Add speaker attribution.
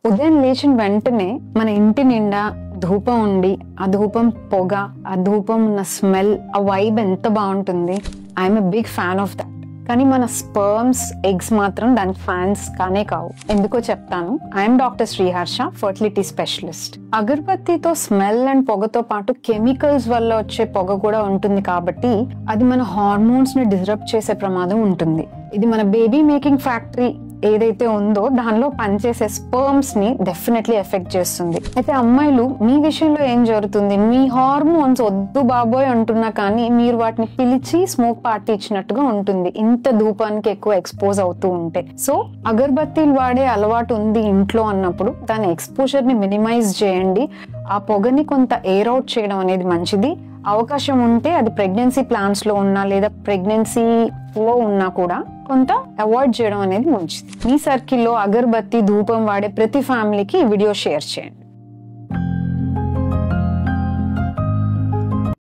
Speaker 1: ఉదయం లేచిన వెంటనే మన ఇంటి నిండా ధూపం ఉండి ఆ ధూపం పొగ, ఆ ధూపం ఉన్న స్మెల్, ఆ వైబ్ ఎంత బాగుంటుంది. I'm a big fan of that. కానీ మన స్పర్మ్స్, ఎగ్స్ మాత్రం దానికి ఫ్యాన్స్ కానే కావు. ఎందుకో చెప్తాను. I'm doctor Sriharsha, fertility specialist. అగరబత్తితో స్మెల్ అండ్ పొగతో పాటు కెమికల్స్ వల్ల వచ్చే పొగ కూడా ఉంటుంది కాబట్టి అది మన హార్మోన్స్ ని డిస్టర్బ్ చేసే ప్రమాదం ఉంటుంది. ఇది మన బేబీ మేకింగ్ ఫ్యాక్టరీ ఏదైతే ఉందో దానిలో పనిచేసే స్పర్మ్స్ ని డెఫినెట్లీ ఎఫెక్ట్ చేస్తుంది. అయితే అమ్మాయిలు, మీ విషయంలో ఏం జరుగుతుంది? మీ హార్మోన్స్ వద్దు బాబోయ్ అంటున్నా కానీ మీరు వాటిని పిలిచి స్మోక్ పార్టీ ఇచ్చినట్టుగా ఉంటుంది, ఇంత ధూపానికి ఎక్కువ ఎక్స్పోజ్ అవుతూ ఉంటే. సో అగరబత్తీలు వాడే అలవాటు ఉంది ఇంట్లో అన్నప్పుడు దాని ఎక్స్పోజర్ ని మినిమైజ్ చేయండి. ఆ పొగని కొంత ఎయిర్ అవుట్ చేయడం అనేది మంచిది. అవకాశం ఉంటే అది ప్రెగ్నెన్సీ ప్లాన్స్ లో ఉన్నా లేదా ప్రెగ్నెన్సీ లో ఉన్నా కూడా కొంత అవాయిడ్ చేయడం అనేది మంచిది. మీ సర్కిల్లో అగరబత్తి, ధూపం వాడే ప్రతి ఫ్యామిలీకి ఈ వీడియో షేర్ చేయండి.